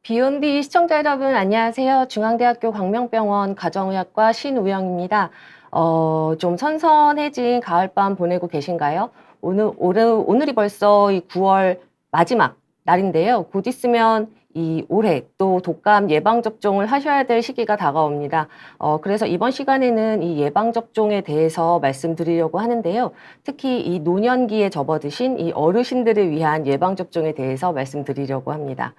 비욘디 시청자 여러분 안녕하세요. 중앙대학교 광명병원 가정의학과 신우영입니다. 좀 선선해진 가을밤 보내고 계신가요? 오늘이 벌써 이 9월 마지막 날인데요. 곧 있으면 이 올해 또 독감 예방접종을 하셔야 될 시기가 다가옵니다. 그래서 이번 시간에는 이 예방접종에 대해서 말씀드리려고 하는데요. 특히 이 노년기에 접어드신 이 어르신들을 위한 예방접종에 대해서 말씀드리려고 합니다.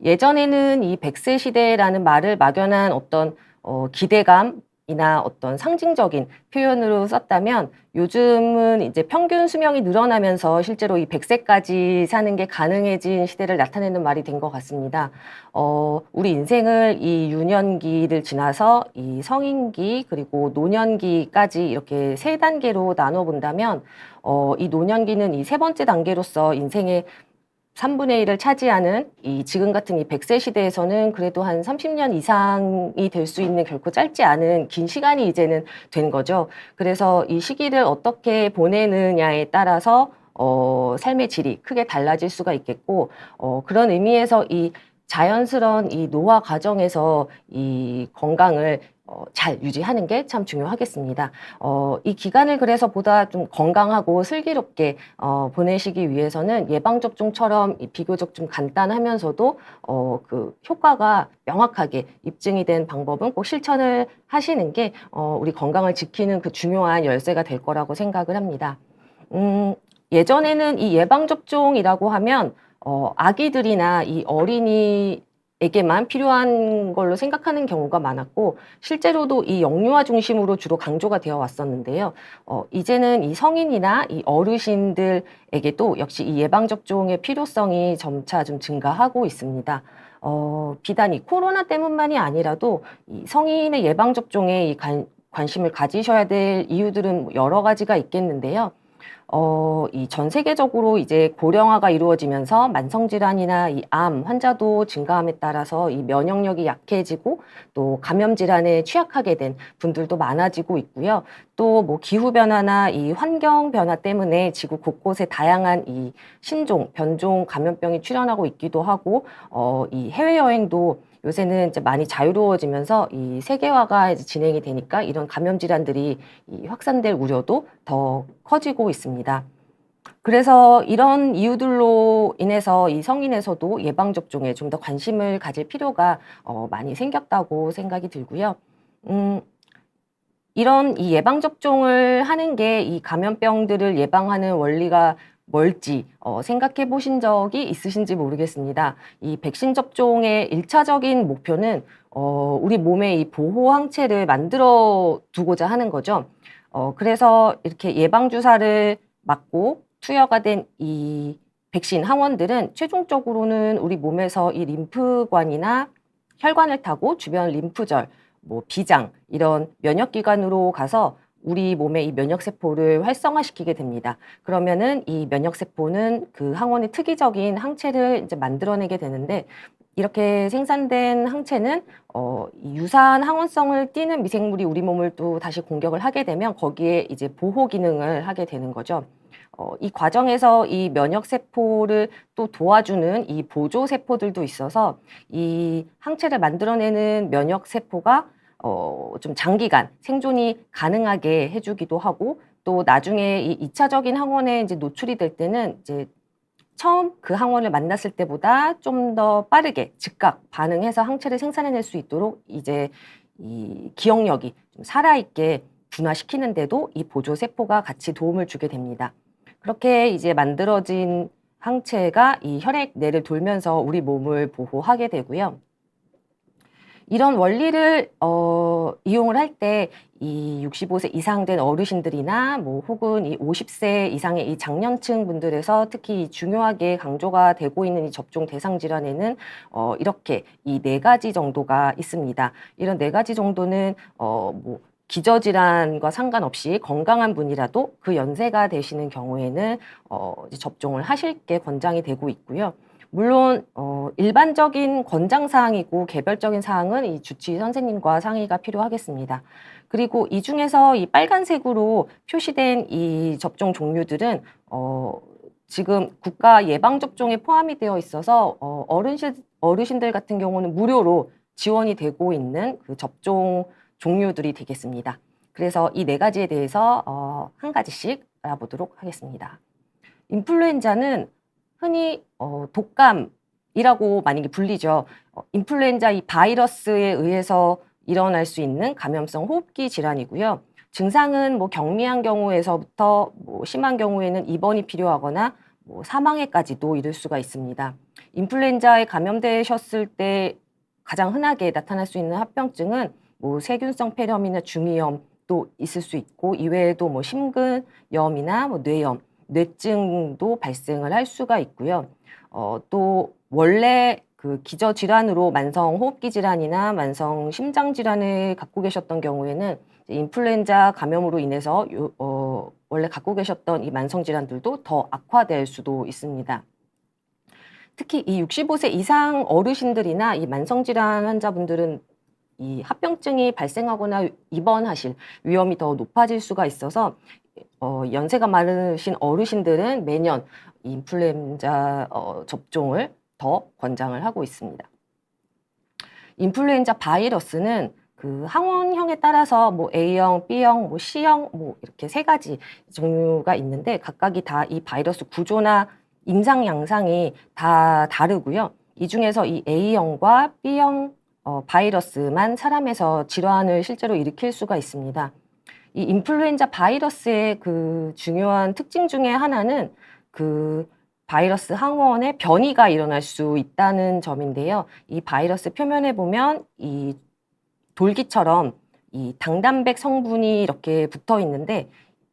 예전에는 이 100세 시대라는 말을 막연한 어떤 기대감이나 어떤 상징적인 표현으로 썼다면 요즘은 이제 평균 수명이 늘어나면서 실제로 이 100세까지 사는 게 가능해진 시대를 나타내는 말이 된 것 같습니다. 우리 인생을 이 유년기를 지나서 이 성인기 그리고 노년기까지 이렇게 세 단계로 나눠 본다면 이 노년기는 이 세 번째 단계로서 인생의 3분의 1을 차지하는 이 지금 같은 이 100세 시대에서는 그래도 한 30년 이상이 될 수 있는 결코 짧지 않은 긴 시간이 이제는 된 거죠. 그래서 이 시기를 어떻게 보내느냐에 따라서 삶의 질이 크게 달라질 수가 있겠고, 그런 의미에서 이 자연스러운 이 노화 과정에서 이 건강을 잘 유지하는 게 참 중요하겠습니다. 이 기간을 그래서 보다 좀 건강하고 슬기롭게 보내시기 위해서는 예방접종처럼 비교적 좀 간단하면서도 그 효과가 명확하게 입증이 된 방법은 꼭 실천을 하시는 게 우리 건강을 지키는 그 중요한 열쇠가 될 거라고 생각을 합니다. 예전에는 이 예방접종이라고 하면 아기들이나 이 어린이에게만 필요한 걸로 생각하는 경우가 많았고 실제로도 이 영유아 중심으로 주로 강조가 되어 왔었는데요. 이제는 이 성인이나 이 어르신들에게도 역시 이 예방접종의 필요성이 점차 좀 증가하고 있습니다. 비단 이 코로나 때문만이 아니라도 이 성인의 예방접종에 이 관심을 가지셔야 될 이유들은 여러 가지가 있겠는데요. 이 전 세계적으로 이제 고령화가 이루어지면서 만성질환이나 이 암 환자도 증가함에 따라서 이 면역력이 약해지고 또 감염 질환에 취약하게 된 분들도 많아지고 있고요. 또 뭐 기후 변화나 이 환경 변화 때문에 지구 곳곳에 다양한 이 신종, 변종 감염병이 출현하고 있기도 하고, 이 해외여행도 요새는 이제 많이 자유로워지면서 이 세계화가 이제 진행이 되니까 이런 감염 질환들이 이 확산될 우려도 더 커지고 있습니다. 그래서 이런 이유들로 인해서 이 성인에서도 예방접종에 좀 더 관심을 가질 필요가 많이 생겼다고 생각이 들고요. 음, 이런 이 예방접종을 하는 게 이 감염병들을 예방하는 원리가 뭘지 생각해 보신 적이 있으신지 모르겠습니다. 이 백신 접종의 일차적인 목표는 우리 몸의 이 보호 항체를 만들어 두고자 하는 거죠. 그래서 이렇게 예방주사를 맞고 투여가 된 이 백신 항원들은 최종적으로는 우리 몸에서 이 림프관이나 혈관을 타고 주변 림프절, 뭐 비장 이런 면역기관으로 가서 우리 몸의 이 면역세포를 활성화시키게 됩니다. 그러면은 이 면역세포는 그 항원의 특이적인 항체를 이제 만들어내게 되는데 이렇게 생산된 항체는 이 유사한 항원성을 띠는 미생물이 우리 몸을 또 다시 공격을 하게 되면 거기에 이제 보호 기능을 하게 되는 거죠. 이 과정에서 이 면역세포를 또 도와주는 이 보조세포들도 있어서 이 항체를 만들어내는 면역세포가 좀 장기간 생존이 가능하게 해주기도 하고 또 나중에 이 2차적인 항원에 이제 노출이 될 때는 이제 처음 그 항원을 만났을 때보다 좀 더 빠르게 즉각 반응해서 항체를 생산해낼 수 있도록 이제 이 기억력이 좀 살아있게 분화시키는데도 이 보조세포가 같이 도움을 주게 됩니다. 그렇게 이제 만들어진 항체가 이 혈액내를 돌면서 우리 몸을 보호하게 되고요. 이런 원리를 이용을 할 때 이 65세 이상 된 어르신들이나 뭐 혹은 이 50세 이상의 이 장년층 분들에서 특히 중요하게 강조가 되고 있는 이 접종 대상 질환에는 이렇게 이 네 가지 정도가 있습니다. 이런 네 가지 정도는 뭐 기저질환과 상관없이 건강한 분이라도 그 연세가 되시는 경우에는 이제 접종을 하실 게 권장이 되고 있고요. 물론 일반적인 권장 사항이고 개별적인 사항은 이 주치의 선생님과 상의가 필요하겠습니다. 그리고 이 중에서 이 빨간색으로 표시된 이 접종 종류들은 지금 국가 예방접종에 포함이 되어 있어서 어르신들 같은 경우는 무료로 지원이 되고 있는 그 접종 종류들이 되겠습니다. 그래서 이 네 가지에 대해서 한 가지씩 알아보도록 하겠습니다. 인플루엔자는 흔히 독감이라고 많이 불리죠. 인플루엔자 이 바이러스에 의해서 일어날 수 있는 감염성 호흡기 질환이고요. 증상은 뭐 경미한 경우에서부터 뭐 심한 경우에는 입원이 필요하거나 뭐 사망에까지도 이를 수가 있습니다. 인플루엔자에 감염되셨을 때 가장 흔하게 나타날 수 있는 합병증은 뭐 세균성 폐렴이나 중이염도 있을 수 있고, 이외에도 뭐 심근염이나 뭐 뇌염, 뇌증도 발생을 할 수가 있고요. 또 원래 그 기저 질환으로 만성 호흡기 질환이나 만성 심장 질환을 갖고 계셨던 경우에는 인플루엔자 감염으로 인해서 원래 갖고 계셨던 이 만성 질환들도 더 악화될 수도 있습니다. 특히 이 65세 이상 어르신들이나 이 만성 질환 환자분들은 이 합병증이 발생하거나 입원하실 위험이 더 높아질 수가 있어서 연세가 많으신 어르신들은 매년 인플루엔자 접종을 더 권장을 하고 있습니다. 인플루엔자 바이러스는 그 항원형에 따라서 뭐 A형, B형, 뭐 C형 뭐 이렇게 세 가지 종류가 있는데 각각이 다 이 바이러스 구조나 임상 양상이 다 다르고요. 이 중에서 이 A형과 B형 바이러스만 사람에서 질환을 실제로 일으킬 수가 있습니다. 이 인플루엔자 바이러스의 그 중요한 특징 중에 하나는 그 바이러스 항원의 변이가 일어날 수 있다는 점인데요. 이 바이러스 표면에 보면 이 돌기처럼 이 당단백 성분이 이렇게 붙어 있는데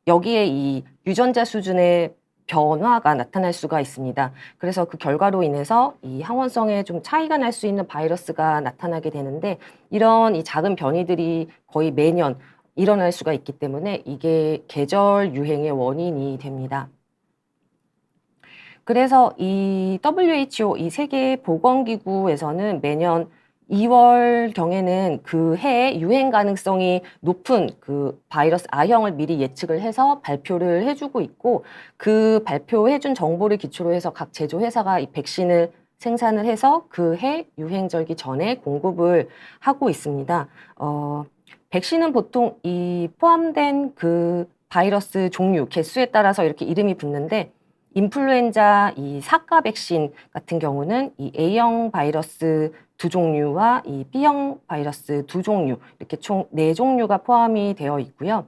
여기에 이 유전자 수준의 변화가 나타날 수가 있습니다. 그래서 그 결과로 인해서 이 항원성에 좀 차이가 날 수 있는 바이러스가 나타나게 되는데 이런 이 작은 변이들이 거의 매년 일어날 수가 있기 때문에 이게 계절 유행의 원인이 됩니다. 그래서 이 WHO, 이 세계보건기구에서는 매년 2월경에는 그 해에 유행 가능성이 높은 그 바이러스 A형을 미리 예측을 해서 발표를 해주고 있고, 그 발표해준 정보를 기초로 해서 각 제조회사가 이 백신을 생산을 해서 그 해 유행절기 전에 공급을 하고 있습니다. 백신은 보통 이 포함된 그 바이러스 종류, 개수에 따라서 이렇게 이름이 붙는데, 인플루엔자 이 사가 백신 같은 경우는 이 A형 바이러스 2종류와 이 B형 바이러스 2종류, 이렇게 총 4종류가 포함이 되어 있고요.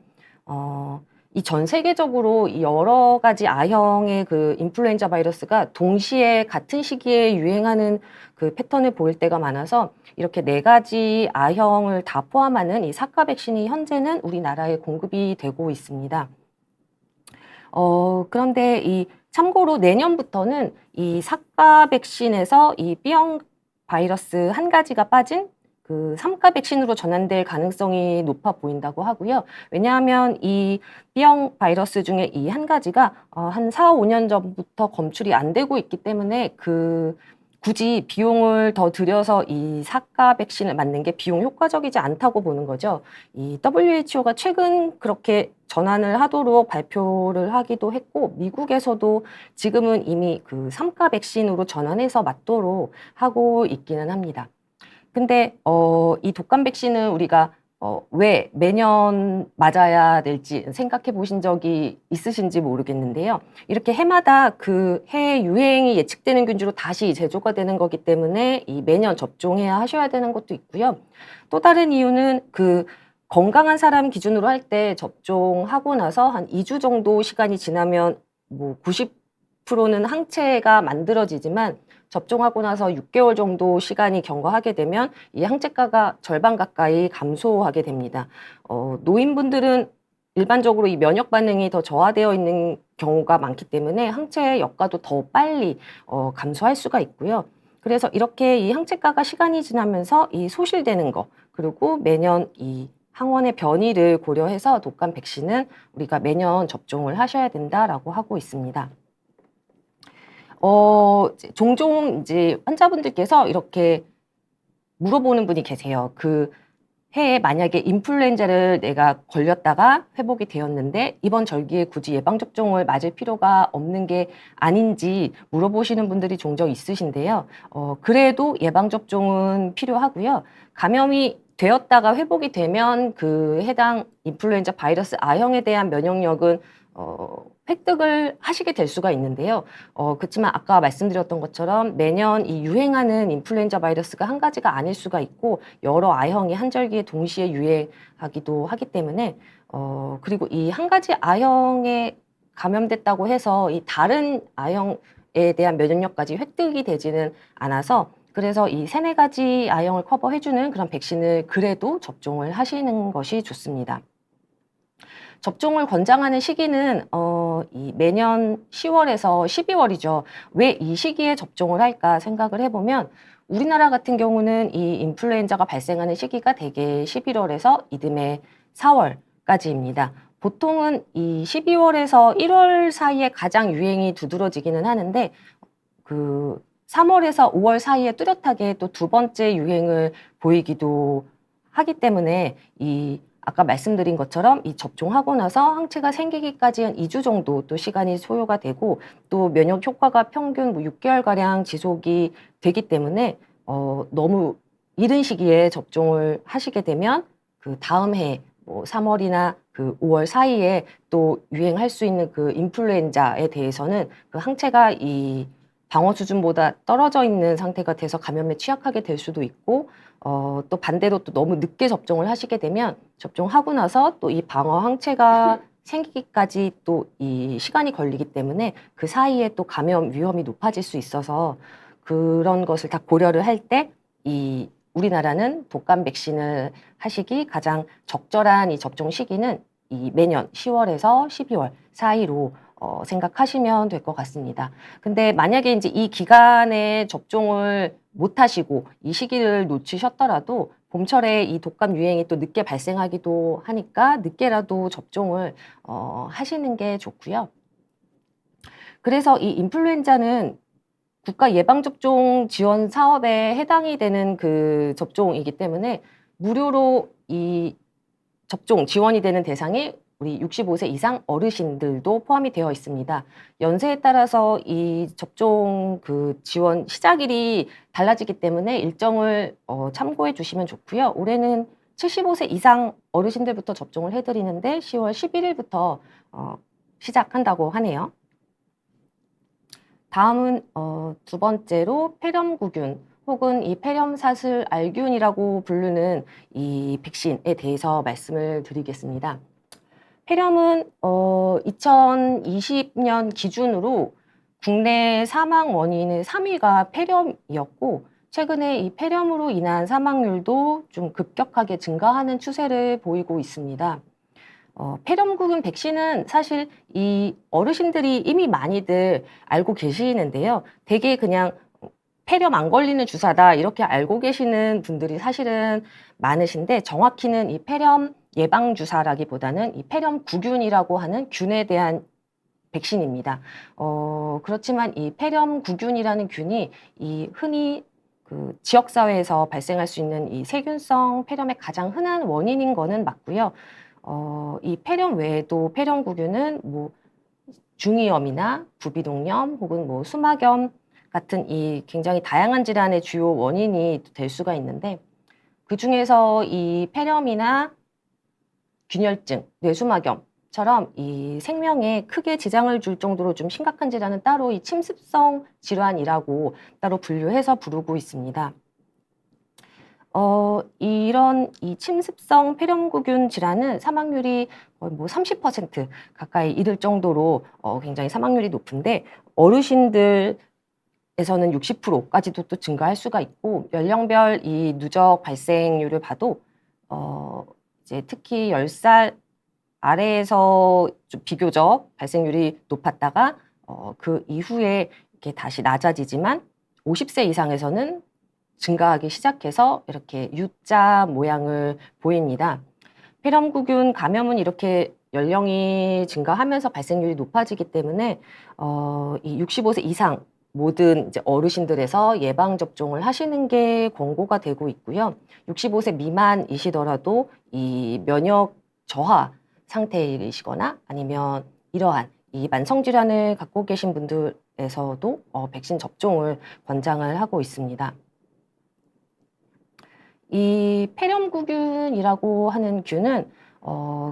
이 전 세계적으로 이 여러 가지 A형의 그 인플루엔자 바이러스가 동시에 같은 시기에 유행하는 그 패턴을 보일 때가 많아서 이렇게 4가지 A형을 다 포함하는 이 사가 백신이 현재는 우리나라에 공급이 되고 있습니다. 그런데 이 참고로 내년부터는 이 사가 백신에서 이 B형 바이러스 한 가지가 빠진 그 3가 백신으로 전환될 가능성이 높아 보인다고 하고요. 왜냐하면 이 B형 바이러스 중에 이 한 가지가 한 4, 5년 전부터 검출이 안 되고 있기 때문에 굳이 비용을 더 들여서 이 사가 백신을 맞는 게 비용 효과적이지 않다고 보는 거죠. 이 WHO가 최근 그렇게 전환을 하도록 발표를 하기도 했고, 미국에서도 지금은 이미 그 3가 백신으로 전환해서 맞도록 하고 있기는 합니다. 근데 이 독감 백신은 우리가 왜 매년 맞아야 될지 생각해 보신 적이 있으신지 모르겠는데요. 이렇게 해마다 그 해 유행이 예측되는 균주로 다시 제조가 되는 거기 때문에 이 매년 접종해야 하셔야 되는 것도 있고요. 또 다른 이유는 그 건강한 사람 기준으로 할 때 접종하고 나서 한 2주 정도 시간이 지나면 뭐 90%는 항체가 만들어지지만 접종하고 나서 6개월 정도 시간이 경과하게 되면 이 항체가가 절반 가까이 감소하게 됩니다. 노인분들은 일반적으로 이 면역 반응이 더 저하되어 있는 경우가 많기 때문에 항체 역가도 더 빨리 감소할 수가 있고요. 그래서 이렇게 이 항체가가 시간이 지나면서 이 소실되는 거, 그리고 매년 이 항원의 변이를 고려해서 독감 백신은 우리가 매년 접종을 하셔야 된다라고 하고 있습니다. 종종 이제 환자분들께서 이렇게 물어보는 분이 계세요. 해에 만약에 인플루엔자를 내가 걸렸다가 회복이 되었는데 이번 절기에 굳이 예방접종을 맞을 필요가 없는 게 아닌지 물어보시는 분들이 종종 있으신데요. 그래도 예방접종은 필요하고요. 감염이 되었다가 회복이 되면 그 해당 인플루엔자 바이러스 A형에 대한 면역력은 획득을 하시게 될 수가 있는데요. 그렇지만 아까 말씀드렸던 것처럼 매년 이 유행하는 인플루엔자 바이러스가 한 가지가 아닐 수가 있고 여러 A형이 한 절기에 동시에 유행하기도 하기 때문에 그리고 이 한 가지 A형에 감염됐다고 해서 이 다른 A형에 대한 면역력까지 획득이 되지는 않아서 그래서 이 세네 가지 A형을 커버해주는 그런 백신을 그래도 접종을 하시는 것이 좋습니다. 접종을 권장하는 시기는 이 매년 10월에서 12월이죠. 왜 이 시기에 접종을 할까 생각을 해보면 우리나라 같은 경우는 이 인플루엔자가 발생하는 시기가 대개 11월에서 이듬해 4월까지입니다. 보통은 이 12월에서 1월 사이에 가장 유행이 두드러지기는 하는데 그 3월에서 5월 사이에 뚜렷하게 또 두 번째 유행을 보이기도 하기 때문에 이 아까 말씀드린 것처럼 이 접종하고 나서 항체가 생기기까지 한 2주 정도 또 시간이 소요가 되고 또 면역 효과가 평균 뭐 6개월가량 지속이 되기 때문에 너무 이른 시기에 접종을 하시게 되면 그 다음 해 뭐 3월이나 그 5월 사이에 또 유행할 수 있는 그 인플루엔자에 대해서는 그 항체가 이 방어 수준보다 떨어져 있는 상태가 돼서 감염에 취약하게 될 수도 있고 또 반대로 또 너무 늦게 접종을 하시게 되면 접종하고 나서 또 이 방어 항체가 생기기까지 또 이 시간이 걸리기 때문에 그 사이에 또 감염 위험이 높아질 수 있어서 그런 것을 다 고려를 할 때 이 우리나라는 독감 백신을 하시기 가장 적절한 이 접종 시기는 이 매년 10월에서 12월 사이로 생각하시면 될 것 같습니다. 근데 만약에 이제 이 기간에 접종을 못 하시고 이 시기를 놓치셨더라도 봄철에 이 독감 유행이 또 늦게 발생하기도 하니까 늦게라도 접종을 하시는 게 좋고요. 그래서 이 인플루엔자는 국가 예방접종 지원 사업에 해당이 되는 그 접종이기 때문에 무료로 이 접종 지원이 되는 대상이 우리 65세 이상 어르신들도 포함이 되어 있습니다. 연세에 따라서 이 접종 그 지원 시작일이 달라지기 때문에 일정을 참고해 주시면 좋고요. 올해는 75세 이상 어르신들부터 접종을 해드리는데 10월 11일부터 시작한다고 하네요. 다음은 두 번째로 폐렴구균 혹은 이 폐렴사슬 알균이라고 부르는 이 백신에 대해서 말씀을 드리겠습니다. 폐렴은 2020년 기준으로 국내 사망 원인의 3위가 폐렴이었고 최근에 이 폐렴으로 인한 사망률도 좀 급격하게 증가하는 추세를 보이고 있습니다. 폐렴구균 백신은 사실 이 어르신들이 이미 많이들 알고 계시는데요. 되게 그냥 폐렴 안 걸리는 주사다 이렇게 알고 계시는 분들이 사실은 많으신데 정확히는 이 폐렴 예방 주사라기보다는 이 폐렴구균이라고 하는 균에 대한 백신입니다. 그렇지만 이 폐렴구균이라는 균이 이 흔히 그 지역사회에서 발생할 수 있는 이 세균성 폐렴의 가장 흔한 원인인 거는 맞고요. 이 폐렴 외에도 폐렴구균은 뭐 중이염이나 부비동염 혹은 뭐 수막염 같은 이 굉장히 다양한 질환의 주요 원인이 될 수가 있는데 그 중에서 이 폐렴이나 균열증, 뇌수막염처럼 이 생명에 크게 지장을 줄 정도로 좀 심각한 질환은 따로 이 침습성 질환이라고 따로 분류해서 부르고 있습니다. 이런 이 침습성 폐렴구균 질환은 사망률이 거의 뭐 30% 가까이 이를 정도로 굉장히 사망률이 높은데 어르신들에서는 60%까지도 또 증가할 수가 있고 연령별 이 누적 발생률을 봐도 이제 특히 10살 아래에서 좀 비교적 발생률이 높았다가 그 이후에 이렇게 다시 낮아지지만 50세 이상에서는 증가하기 시작해서 이렇게 U자 모양을 보입니다. 폐렴구균 감염은 이렇게 연령이 증가하면서 발생률이 높아지기 때문에 이 65세 이상 모든 이제 어르신들에서 예방 접종을 하시는 게 권고가 되고 있고요. 65세 미만이시더라도 이 면역 저하 상태이시거나 아니면 이러한 이 만성 질환을 갖고 계신 분들에서도 백신 접종을 권장을 하고 있습니다. 이 폐렴구균이라고 하는 균은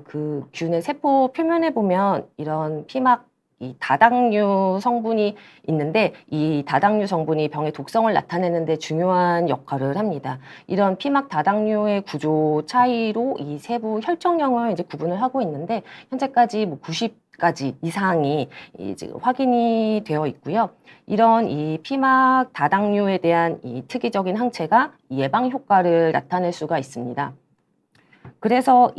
그 균의 세포 표면에 보면 이런 피막 이 다당류 성분이 있는데 이 다당류 성분이 병의 독성을 나타내는 데 중요한 역할을 합니다. 이런 피막 다당류의 구조 차이로 이 세부 혈청형을 이제 구분을 하고 있는데 현재까지 뭐 90가지 이상이 이제 확인이 되어 있고요. 이런 이 피막 다당류에 대한 이 특이적인 항체가 예방 효과를 나타낼 수가 있습니다. 그래서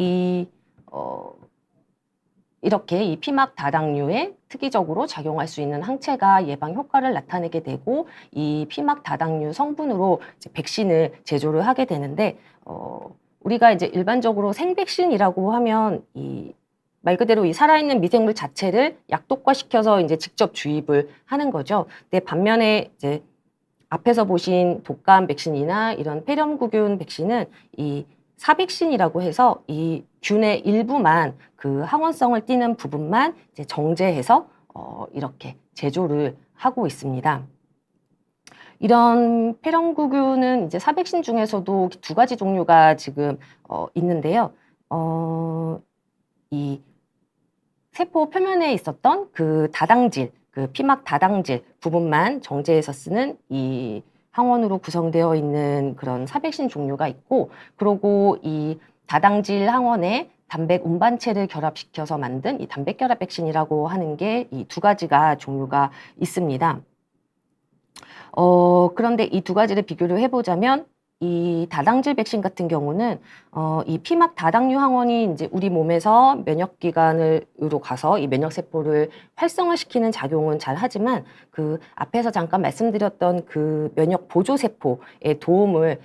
이렇게 이 피막 다당류에 특이적으로 작용할 수 있는 항체가 예방 효과를 나타내게 되고 이 피막 다당류 성분으로 이제 백신을 제조를 하게 되는데 우리가 이제 일반적으로 생백신이라고 하면 말 그대로 이 살아있는 미생물 자체를 약독화시켜서 이제 직접 주입을 하는 거죠. 근데 반면에 이제 앞에서 보신 독감 백신이나 이런 폐렴구균 백신은 이 사백신이라고 해서 이 균의 일부만 그 항원성을 띠는 부분만 이제 정제해서 이렇게 제조를 하고 있습니다. 이런 폐렴구균은 이제 사백신 중에서도 두 가지 종류가 지금 있는데요. 이 세포 표면에 있었던 그 다당질, 그 피막 다당질 부분만 정제해서 쓰는 이 항원으로 구성되어 있는 그런 사백신 종류가 있고, 그리고 이 다당질 항원에 단백 운반체를 결합시켜서 만든 이 단백결합 백신이라고 하는 게 이 두 가지가 종류가 있습니다. 그런데 이 두 가지를 비교를 해보자면 이 다당질 백신 같은 경우는 이 피막 다당류 항원이 이제 우리 몸에서 면역기관으로 가서 이 면역세포를 활성화시키는 작용은 잘 하지만 그 앞에서 잠깐 말씀드렸던 그 면역 보조세포의 도움을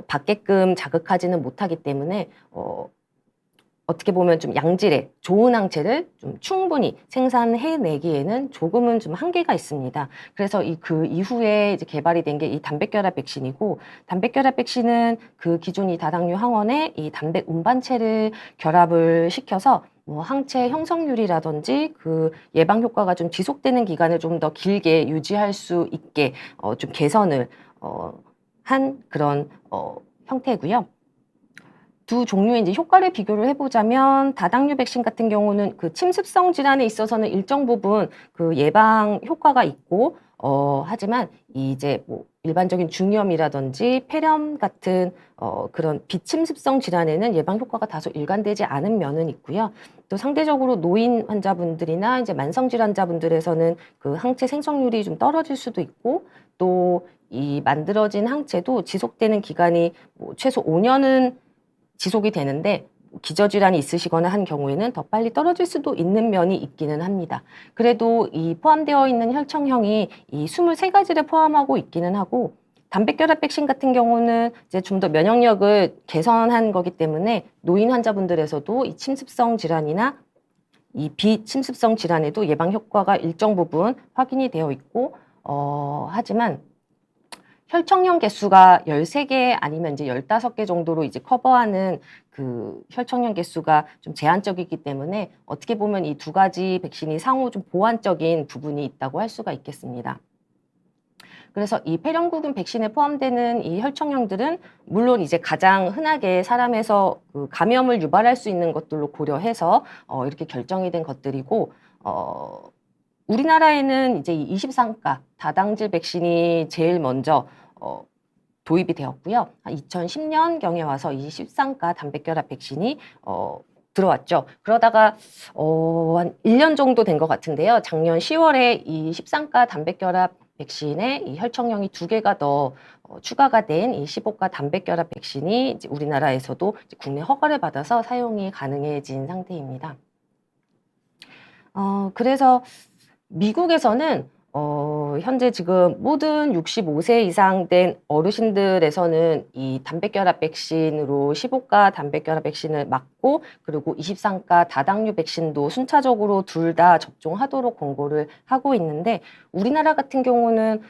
받게끔 자극하지는 못하기 때문에 어떻게 보면 좀 양질의 좋은 항체를 좀 충분히 생산해내기에는 조금은 좀 한계가 있습니다. 그래서 그 이후에 이제 개발이 된 게 이 단백결합 백신이고, 단백결합 백신은 그 기존 이 다당류 항원에 이 단백 운반체를 결합을 시켜서 뭐 항체 형성률이라든지 그 예방 효과가 좀 지속되는 기간을 좀 더 길게 유지할 수 있게 좀 개선을 한 그런 형태고요. 두 종류의 이제 효과를 비교를 해보자면 다당류 백신 같은 경우는 그 침습성 질환에 있어서는 일정 부분 그 예방 효과가 있고 하지만 이제 뭐 일반적인 중이염이라든지 폐렴 같은 그런 비침습성 질환에는 예방 효과가 다소 일관되지 않은 면은 있고요. 또 상대적으로 노인 환자분들이나 이제 만성 질환자분들에서는 그 항체 생성률이 좀 떨어질 수도 있고, 또 이 만들어진 항체도 지속되는 기간이 뭐 최소 5년은 지속이 되는데 기저질환이 있으시거나 한 경우에는 더 빨리 떨어질 수도 있는 면이 있기는 합니다. 그래도 이 포함되어 있는 혈청형이 이 23가지를 포함하고 있기는 하고, 단백결합 백신 같은 경우는 이제 좀 더 면역력을 개선한 거기 때문에 노인 환자분들에서도 이 침습성 질환이나 이 비침습성 질환에도 예방 효과가 일정 부분 확인이 되어 있고, 하지만 혈청형 개수가 13개 아니면 이제 15개 정도로 이제 커버하는 그 혈청형 개수가 좀 제한적이기 때문에 어떻게 보면 이 두 가지 백신이 상호 좀 보완적인 부분이 있다고 할 수가 있겠습니다. 그래서 이 폐렴구균 백신에 포함되는 이 혈청형들은 물론 이제 가장 흔하게 사람에서 그 감염을 유발할 수 있는 것들로 고려해서 이렇게 결정이 된 것들이고, 우리나라에는 이제 이 23가 다당질 백신이 제일 먼저 도입이 되었고요. 2010년경에 와서 이 13가 단백결합 백신이 들어왔죠. 그러다가 한 1년 정도 된 것 같은데요. 작년 10월에 이 13가 단백결합 백신에 이 혈청형이 2개가 더 추가가 된 이 15가 단백결합 백신이 이제 우리나라에서도 이제 국내 허가를 받아서 사용이 가능해진 상태입니다. 그래서 미국에서는 현재 지금 모든 65세 이상 된 어르신들에서는 이 단백결합 백신으로 15가 단백결합 백신을 맞고, 그리고 23가 다당류 백신도 순차적으로 둘 다 접종하도록 권고를 하고 있는데, 우리나라 같은 경우는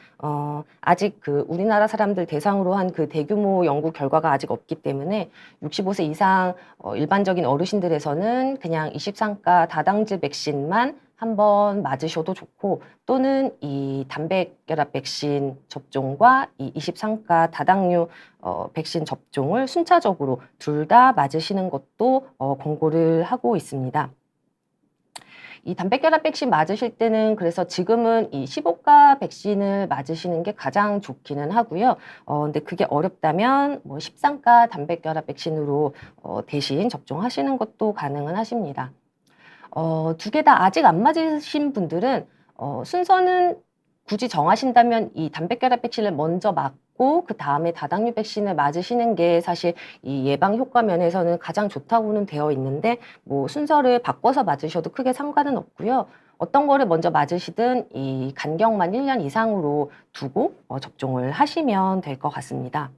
아직 그 우리나라 사람들 대상으로 한 그 대규모 연구 결과가 아직 없기 때문에 65세 이상 일반적인 어르신들에서는 그냥 23가 다당질 백신만 한번 맞으셔도 좋고, 또는 이 단백결합 백신 접종과 이 23가 다당류 백신 접종을 순차적으로 둘 다 맞으시는 것도 권고를 하고 있습니다. 이 단백결합 백신 맞으실 때는 그래서 지금은 이 15가 백신을 맞으시는 게 가장 좋기는 하고요. 근데 그게 어렵다면 뭐 13가 단백결합 백신으로 대신 접종하시는 것도 가능은 하십니다. 두 개 다 아직 안 맞으신 분들은 순서는 굳이 정하신다면 이 단백결합 백신을 먼저 맞고 그 다음에 다당류 백신을 맞으시는 게 사실 이 예방 효과 면에서는 가장 좋다고는 되어 있는데, 뭐 순서를 바꿔서 맞으셔도 크게 상관은 없고요. 어떤 거를 먼저 맞으시든 이 간격만 1년 이상으로 두고 접종을 하시면 될 것 같습니다.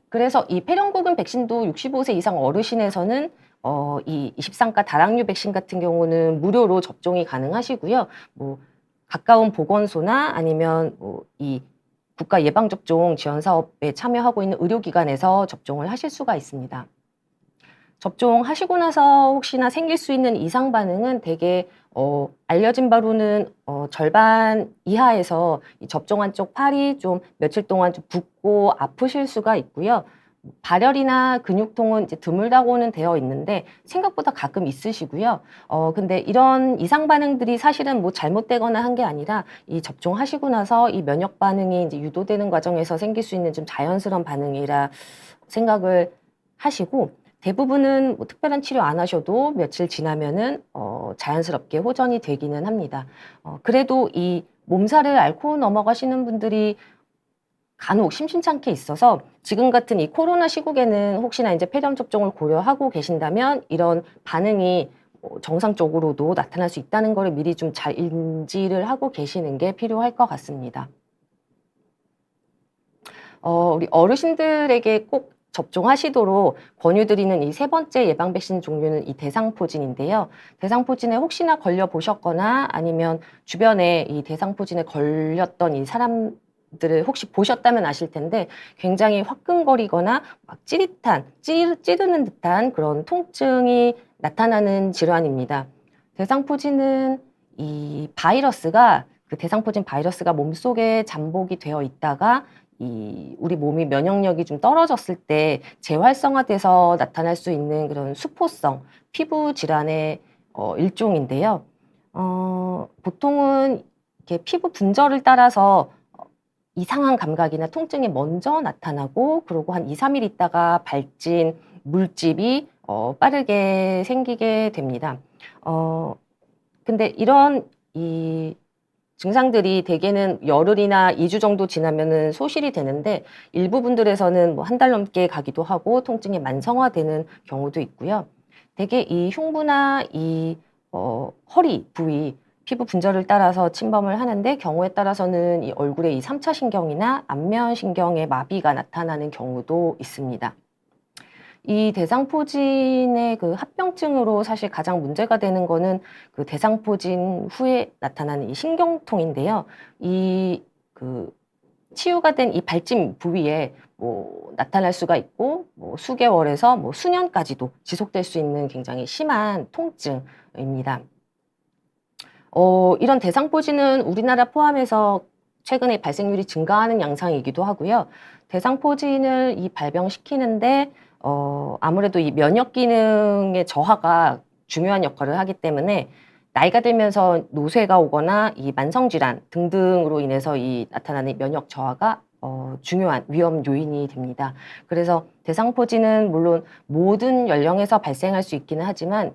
그래서 이 폐렴구금 백신도 65세 이상 어르신에서는 이 23가 다당류 백신 같은 경우는 무료로 접종이 가능하시고요. 뭐 가까운 보건소나 아니면 뭐 이 국가 예방접종 지원 사업에 참여하고 있는 의료기관에서 접종을 하실 수가 있습니다. 접종하시고 나서 혹시나 생길 수 있는 이상 반응은 대개 알려진 바로는 절반 이하에서 이 접종한 쪽 팔이 좀 며칠 동안 좀 붓고 아프실 수가 있고요. 발열이나 근육통은 이제 드물다고는 되어 있는데 생각보다 가끔 있으시고요. 근데 이런 이상 반응들이 사실은 뭐 잘못되거나 한 게 아니라 이 접종하시고 나서 이 면역 반응이 이제 유도되는 과정에서 생길 수 있는 좀 자연스러운 반응이라 생각을 하시고, 대부분은 뭐 특별한 치료 안 하셔도 며칠 지나면은 자연스럽게 호전이 되기는 합니다. 그래도 이 몸살을 앓고 넘어가시는 분들이 간혹 심심찮게 있어서 지금 같은 이 코로나 시국에는 혹시나 이제 폐렴 접종을 고려하고 계신다면 이런 반응이 정상적으로도 나타날 수 있다는 것을 미리 좀 잘 인지를 하고 계시는 게 필요할 것 같습니다. 우리 어르신들에게 꼭 접종하시도록 권유드리는 이 세 번째 예방 백신 종류는 이 대상포진인데요. 대상포진에 혹시나 걸려 보셨거나 아니면 주변에 이 대상포진에 걸렸던 이 사람들을 혹시 보셨다면 아실 텐데, 굉장히 화끈거리거나 막 찌르는 듯한 그런 통증이 나타나는 질환입니다. 대상포진은 이 바이러스가, 그 대상포진 바이러스가 몸속에 잠복이 되어 있다가 우리 몸이 면역력이 좀 떨어졌을 때 재활성화돼서 나타날 수 있는 그런 수포성 피부 질환의 일종인데요. 보통은 이렇게 피부 분절을 따라서 이상한 감각이나 통증이 먼저 나타나고, 그리고 한 2, 3일 있다가 발진, 물집이 빠르게 생기게 됩니다. 근데 이런 증상들이 대개는 열흘이나 2주 정도 지나면은 소실이 되는데, 일부 분들에서는 뭐 한 달 넘게 가기도 하고 통증이 만성화되는 경우도 있고요. 대개 이 흉부나 이 허리 부위 피부 분절을 따라서 침범을 하는데, 경우에 따라서는 이 얼굴에 이 3차 신경이나 안면 신경의 마비가 나타나는 경우도 있습니다. 이 대상포진의 그 합병증으로 사실 가장 문제가 되는 거는 그 대상포진 후에 나타나는 이 신경통인데요. 그 치유가 된 이 발진 부위에 뭐 나타날 수가 있고, 뭐 수개월에서 뭐 수년까지도 지속될 수 있는 굉장히 심한 통증입니다. 이런 대상포진은 우리나라 포함해서 최근에 발생률이 증가하는 양상이기도 하고요. 대상포진을 발병시키는데 아무래도 이 면역 기능의 저하가 중요한 역할을 하기 때문에 나이가 들면서 노쇠가 오거나 이 만성질환 등등으로 인해서 나타나는 면역 저하가 중요한 위험 요인이 됩니다. 그래서 대상포진은 물론 모든 연령에서 발생할 수 있기는 하지만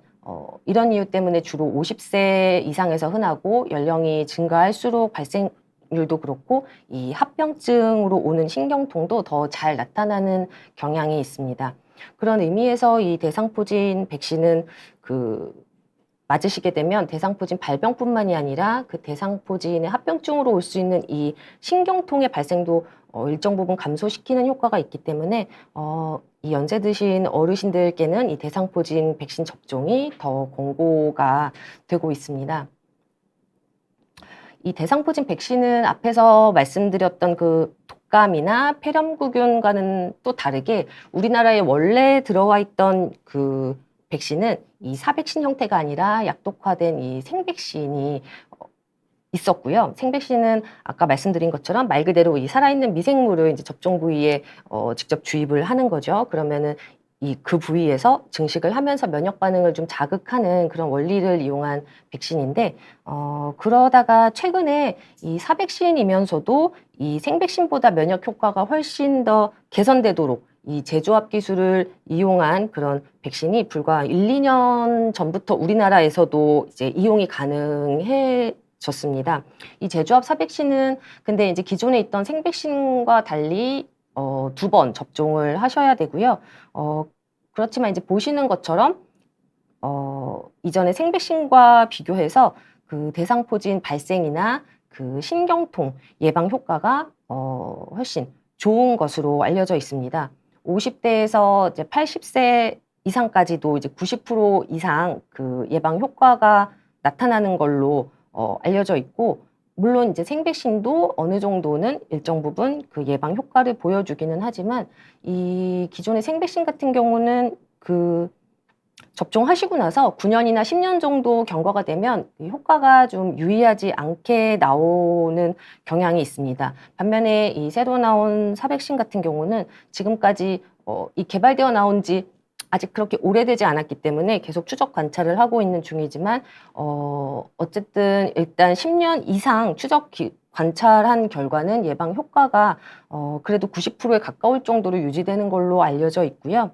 이런 이유 때문에 주로 50세 이상에서 흔하고, 연령이 증가할수록 발생률도 그렇고 이 합병증으로 오는 신경통도 더 잘 나타나는 경향이 있습니다. 그런 의미에서 이 대상포진 백신은 맞으시게 되면 대상포진 발병뿐만이 아니라 그 대상포진의 합병증으로 올 수 있는 이 신경통의 발생도 일정 부분 감소시키는 효과가 있기 때문에 이 연세 드신 어르신들께는 이 대상포진 백신 접종이 더 권고가 되고 있습니다. 이 대상포진 백신은 앞에서 말씀드렸던 그 독감이나 폐렴구균과는 또 다르게 우리나라에 원래 들어와 있던 그 백신은 이 사백신 형태가 아니라 약독화된 이 생백신이 있었고요. 생백신은 아까 말씀드린 것처럼 말 그대로 이 살아있는 미생물을 이제 접종 부위에 직접 주입을 하는 거죠. 그러면은 그 부위에서 증식을 하면서 면역 반응을 좀 자극하는 그런 원리를 이용한 백신인데 그러다가 최근에 이 사백신이면서도 이 생백신보다 면역 효과가 훨씬 더 개선되도록 이 재조합 기술을 이용한 그런 백신이 불과 1, 2년 전부터 우리나라에서도 이제 이용이 가능해졌습니다. 이 재조합 사백신은 근데 이제 기존에 있던 생백신과 달리 2번 접종을 하셔야 되고요. 그렇지만 이제 보시는 것처럼 이전에 생백신과 비교해서 그 대상포진 발생이나 그 신경통 예방 효과가 훨씬 좋은 것으로 알려져 있습니다. 50대에서 이제 80세 이상까지도 이제 90% 이상 그 예방 효과가 나타나는 걸로 알려져 있고, 물론 이제 생백신도 어느 정도는 일정 부분 그 예방 효과를 보여주기는 하지만 이 기존의 생백신 같은 경우는 그 접종하시고 나서 9년이나 10년 정도 경과가 되면 효과가 좀 유의하지 않게 나오는 경향이 있습니다. 반면에 이 새로 나온 사백신 같은 경우는 지금까지 이 개발되어 나온 지 아직 그렇게 오래되지 않았기 때문에 계속 추적 관찰을 하고 있는 중이지만 어쨌든 일단 10년 이상 관찰한 결과는 예방 효과가 그래도 90%에 가까울 정도로 유지되는 걸로 알려져 있고요.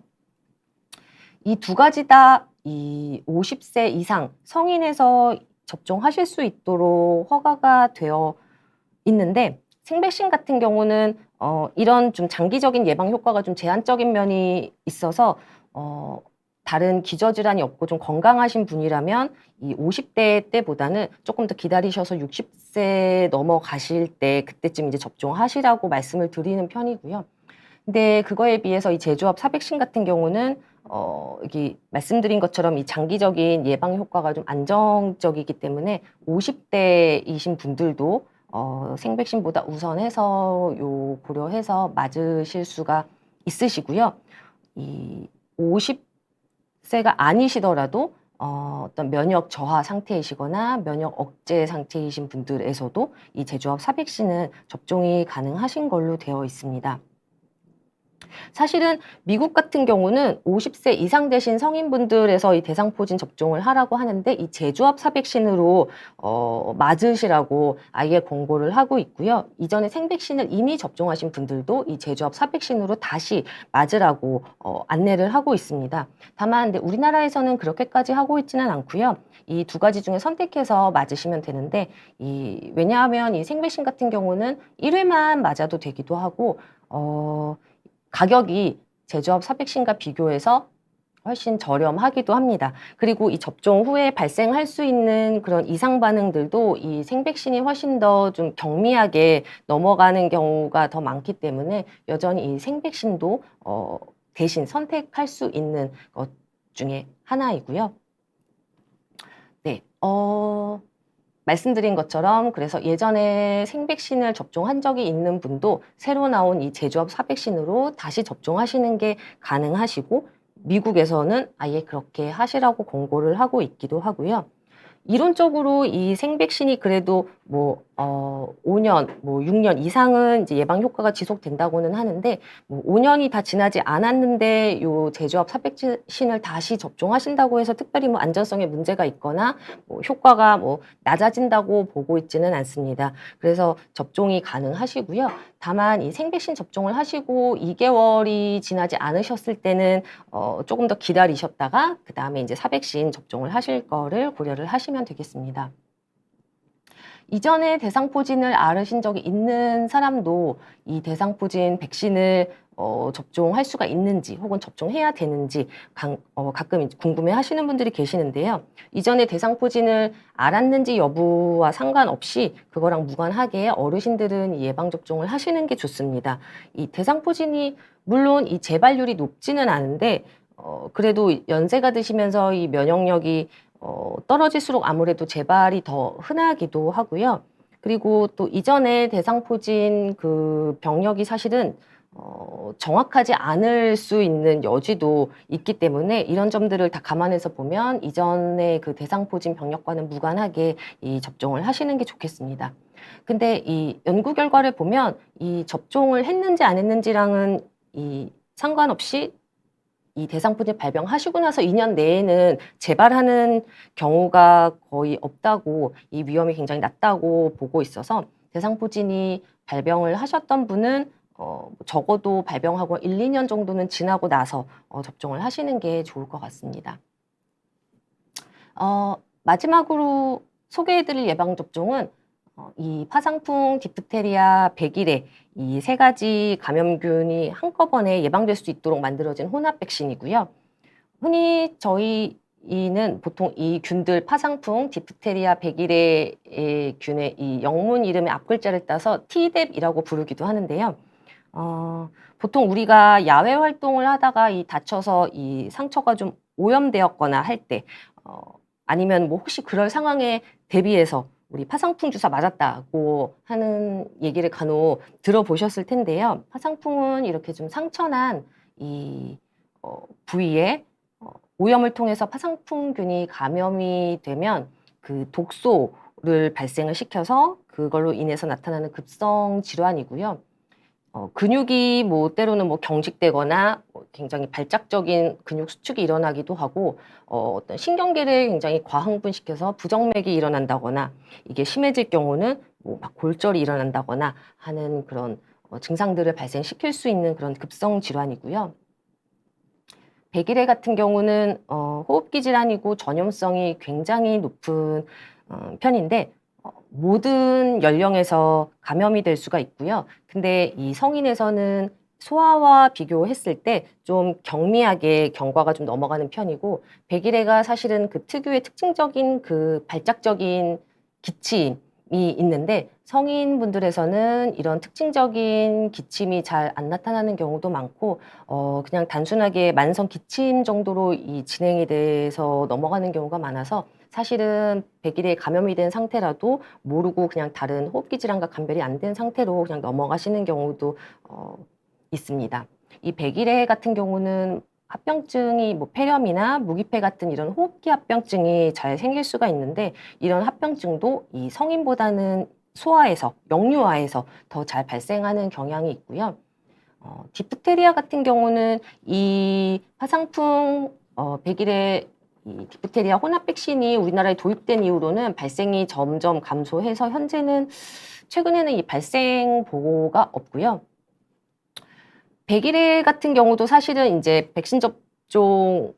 이 두 가지 다 이 50세 이상 성인에서 접종하실 수 있도록 허가가 되어 있는데, 생백신 같은 경우는 이런 좀 장기적인 예방 효과가 좀 제한적인 면이 있어서 다른 기저질환이 없고 좀 건강하신 분이라면 이 50대 때보다는 조금 더 기다리셔서 60세 넘어가실 때 그때쯤 이제 접종하시라고 말씀을 드리는 편이고요. 근데 그거에 비해서 이 제조합 사백신 같은 경우는 여기 말씀드린 것처럼 이 장기적인 예방 효과가 좀 안정적이기 때문에 50대이신 분들도 생백신보다 우선해서 고려해서 맞으실 수가 있으시고요. 이 50세가 아니시더라도 어떤 면역 저하 상태이시거나 면역 억제 상태이신 분들에서도 이 제조합 사백신은 접종이 가능하신 걸로 되어 있습니다. 사실은 미국 같은 경우는 50세 이상 되신 성인분들에서 이 대상포진 접종을 하라고 하는데 이 재조합 사백신으로 맞으시라고 아예 권고를 하고 있고요. 이전에 생백신을 이미 접종하신 분들도 이 재조합 사백신으로 다시 맞으라고 안내를 하고 있습니다. 다만 근데 우리나라에서는 그렇게까지 하고 있지는 않고요. 이 두 가지 중에 선택해서 맞으시면 되는데 왜냐하면 이 생백신 같은 경우는 1회만 맞아도 되기도 하고 가격이 제조합 사백신과 비교해서 훨씬 저렴하기도 합니다. 그리고 이 접종 후에 발생할 수 있는 그런 이상 반응들도 이 생백신이 훨씬 더 좀 경미하게 넘어가는 경우가 더 많기 때문에 여전히 이 생백신도 대신 선택할 수 있는 것 중에 하나이고요. 네, 말씀드린 것처럼 그래서 예전에 생백신을 접종한 적이 있는 분도 새로 나온 이 제조합 사백신으로 다시 접종하시는 게 가능하시고, 미국에서는 아예 그렇게 하시라고 권고를 하고 있기도 하고요. 이론적으로 이 생백신이 그래도 5년, 6년 이상은 이제 예방 효과가 지속된다고는 하는데 5년이 다 지나지 않았는데 요 제조합 사백신을 다시 접종하신다고 해서 특별히 안전성에 문제가 있거나 효과가 낮아진다고 보고 있지는 않습니다. 그래서 접종이 가능하시고요. 다만 이 생백신 접종을 하시고 2개월이 지나지 않으셨을 때는 조금 더 기다리셨다가 그 다음에 이제 사백신 접종을 하실 거를 고려를 하시면 되겠습니다. 이전에 대상포진을 앓으신 적이 있는 사람도 이 대상포진 백신을 접종할 수가 있는지 혹은 접종해야 되는지 가끔 궁금해 하시는 분들이 계시는데요. 이전에 대상포진을 앓았는지 여부와 상관없이 그거랑 무관하게 어르신들은 이 예방접종을 하시는 게 좋습니다. 이 대상포진이 물론 이 재발률이 높지는 않은데 그래도 연세가 드시면서 이 면역력이 떨어질수록 아무래도 재발이 더 흔하기도 하고요. 그리고 또 이전에 대상포진 그 병력이 사실은 정확하지 않을 수 있는 여지도 있기 때문에 이런 점들을 다 감안해서 보면 이전에 그 대상포진 병력과는 무관하게 이 접종을 하시는 게 좋겠습니다. 근데 이 연구 결과를 보면 이 접종을 했는지 안 했는지랑은 이 상관없이 이 대상포진 발병하시고 나서 2년 내에는 재발하는 경우가 거의 없다고, 이 위험이 굉장히 낮다고 보고 있어서 대상포진이 발병을 하셨던 분은 적어도 발병하고 1, 2년 정도는 지나고 나서 접종을 하시는 게 좋을 것 같습니다. 마지막으로 소개해드릴 예방접종은 이 파상풍, 디프테리아, 백일해 이 세 가지 감염균이 한꺼번에 예방될 수 있도록 만들어진 혼합 백신이고요. 흔히 저희는 보통 이 균들 파상풍, 디프테리아, 백일해 균의 이 영문 이름의 앞글자를 따서 Tdep이라고 부르기도 하는데요. 보통 우리가 야외 활동을 하다가 다쳐서 이 상처가 좀 오염되었거나 할 때, 아니면 뭐 혹시 그럴 상황에 대비해서 우리 파상풍 주사 맞았다고 하는 얘기를 간혹 들어보셨을 텐데요. 파상풍은 이렇게 좀 상처난 이 부위에 오염을 통해서 파상풍균이 감염이 되면 그 독소를 발생을 시켜서 그걸로 인해서 나타나는 급성 질환이고요. 근육이 때로는 경직되거나 굉장히 발작적인 근육 수축이 일어나기도 하고 어떤 신경계를 굉장히 과흥분시켜서 부정맥이 일어난다거나 이게 심해질 경우는 막 골절이 일어난다거나 하는 그런 증상들을 발생시킬 수 있는 그런 급성 질환이고요. 백일해 같은 경우는 호흡기 질환이고 전염성이 굉장히 높은 편인데 모든 연령에서 감염이 될 수가 있고요. 근데 이 성인에서는 소아와 비교했을 때 좀 경미하게 경과가 좀 넘어가는 편이고 백일해가 사실은 그 특유의 특징적인 그 발작적인 기침이 있는데 성인분들에서는 이런 특징적인 기침이 잘 안 나타나는 경우도 많고 그냥 단순하게 만성 기침 정도로 이 진행이 돼서 넘어가는 경우가 많아서 사실은 백일에 감염이 된 상태라도 모르고 그냥 다른 호흡기 질환과 감별이 안 된 상태로 그냥 넘어가시는 경우도 있습니다. 이 백일해 같은 경우는 합병증이 폐렴이나 무기폐 같은 이런 호흡기 합병증이 잘 생길 수가 있는데 이런 합병증도 이 성인보다는 소아에서, 영유아에서 더 잘 발생하는 경향이 있고요. 디프테리아 같은 경우는 이 화상풍 백일해 이 디프테리아 혼합 백신이 우리나라에 도입된 이후로는 발생이 점점 감소해서 현재는 최근에는 이 발생 보고가 없고요. 백일해 같은 경우도 사실은 이제 백신 접종이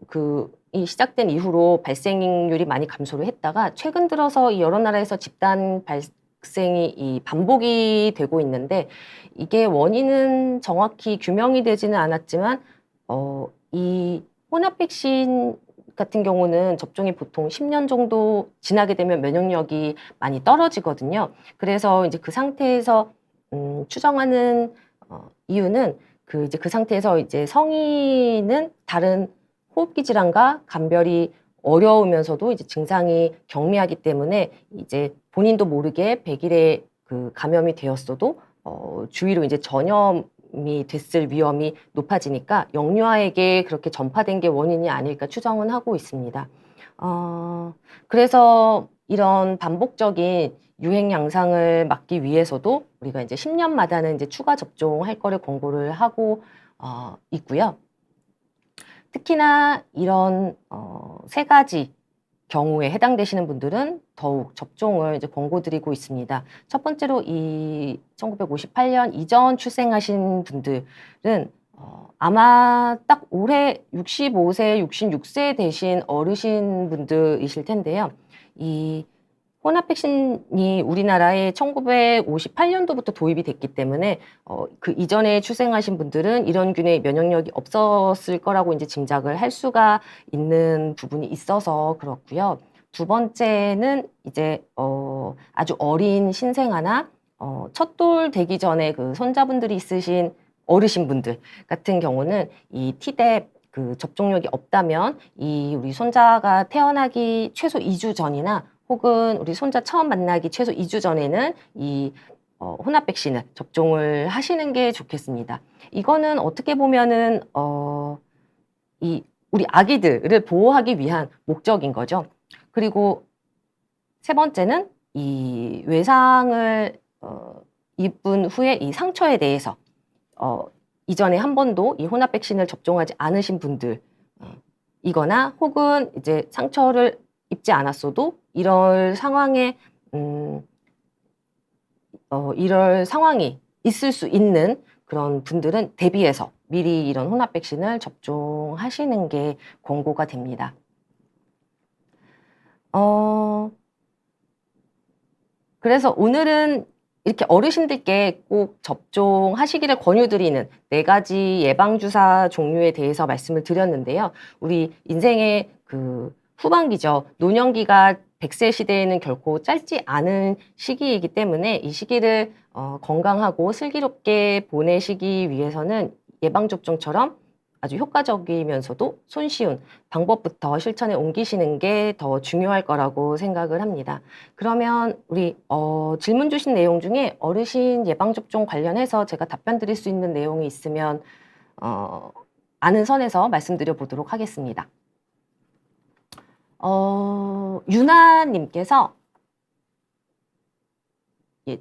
시작된 이후로 발생률이 많이 감소를 했다가 최근 들어서 이 여러 나라에서 집단 발생이 반복이 되고 있는데 이게 원인은 정확히 규명이 되지는 않았지만 이 혼합 백신 같은 경우는 접종이 보통 10년 정도 지나게 되면 면역력이 많이 떨어지거든요. 그래서 이제 그 상태에서 추정하는 이유는 그 상태에서 이제 성인은 다른 호흡기 질환과 감별이 어려우면서도 이제 증상이 경미하기 때문에 이제 본인도 모르게 백일에 그 감염이 되었어도 주위로 이제 전염이 됐을 위험이 높아지니까 영유아에게 그렇게 전파된 게 원인이 아닐까 추정은 하고 있습니다. 그래서 이런 반복적인 유행 양상을 막기 위해서도 우리가 이제 10년마다는 이제 추가 접종할 거를 권고를 하고 있고요. 특히나 이런 세 가지 경우에 해당되시는 분들은 더욱 접종을 이제 권고드리고 있습니다. 첫 번째로 이 1958년 이전 출생하신 분들은 아마 딱 올해 65세, 66세 되신 어르신 분들이실 텐데요. 이 혼합 백신이 우리나라에 1958년도부터 도입이 됐기 때문에 그 이전에 출생하신 분들은 이런 균의 면역력이 없었을 거라고 이제 짐작을 할 수가 있는 부분이 있어서 그렇고요. 두 번째는 이제 아주 어린 신생아나 첫돌 되기 전에 그 손자분들이 있으신 어르신분들 같은 경우는 이 T대 그 접종력이 없다면 이 우리 손자가 태어나기 최소 2주 전이나 혹은 우리 손자 처음 만나기 최소 2주 전에는 이 혼합 백신을 접종을 하시는 게 좋겠습니다. 이거는 어떻게 보면은 이 우리 아기들을 보호하기 위한 목적인 거죠. 그리고 세 번째는 이 외상을 입은 후에 이 상처에 대해서 이전에 한 번도 이 혼합 백신을 접종하지 않으신 분들 이거나 혹은 이제 상처를 입지 않았어도 이럴 상황에 이럴 상황이 있을 수 있는 그런 분들은 대비해서 미리 이런 혼합 백신을 접종하시는 게 권고가 됩니다. 그래서 오늘은 이렇게 어르신들께 꼭 접종하시기를 권유드리는 4가지 예방주사 종류에 대해서 말씀을 드렸는데요. 우리 인생의 그 후반기죠. 노년기가 100세 시대에는 결코 짧지 않은 시기이기 때문에 이 시기를 건강하고 슬기롭게 보내시기 위해서는 예방접종처럼 아주 효과적이면서도 손쉬운 방법부터 실천에 옮기시는 게 더 중요할 거라고 생각을 합니다. 그러면 우리 질문 주신 내용 중에 어르신 예방접종 관련해서 제가 답변 드릴 수 있는 내용이 있으면 아는 선에서 말씀드려 보도록 하겠습니다. 유나님께서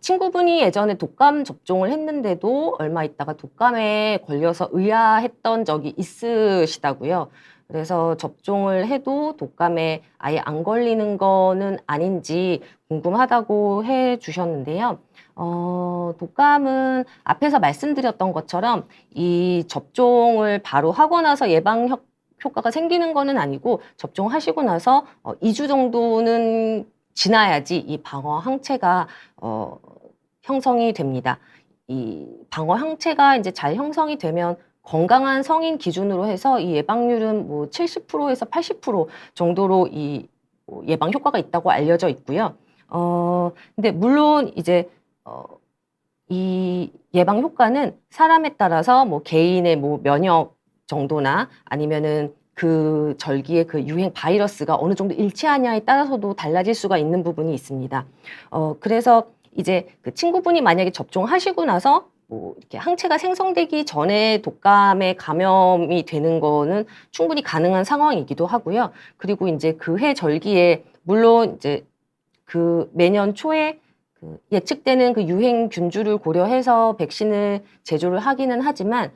친구분이 예전에 독감 접종을 했는데도 얼마 있다가 독감에 걸려서 의아했던 적이 있으시다고요. 그래서 접종을 해도 독감에 아예 안 걸리는 거는 아닌지 궁금하다고 해 주셨는데요. 독감은 앞에서 말씀드렸던 것처럼 이 접종을 바로 하고 나서 예방 효과가 생기는 거는 아니고 접종하시고 나서 2주 정도는 지나야지 이 방어 항체가 형성이 됩니다. 이 방어 항체가 이제 잘 형성이 되면 건강한 성인 기준으로 해서 이 예방률은 뭐 70%에서 80% 정도로 이 예방 효과가 있다고 알려져 있고요. 근데 물론 이제 이 예방 효과는 사람에 따라서 뭐 개인의 뭐 면역 정도나 아니면은 그 절기의 그 유행 바이러스가 어느 정도 일치하냐에 따라서도 달라질 수가 있는 부분이 있습니다. 그래서 이제 그 친구분이 만약에 접종하시고 나서 뭐 이렇게 항체가 생성되기 전에 독감에 감염이 되는 거는 충분히 가능한 상황이기도 하고요. 그리고 이제 그 해 절기에 물론 이제 그 매년 초에 그 예측되는 그 유행 균주를 고려해서 백신을 제조를 하기는 하지만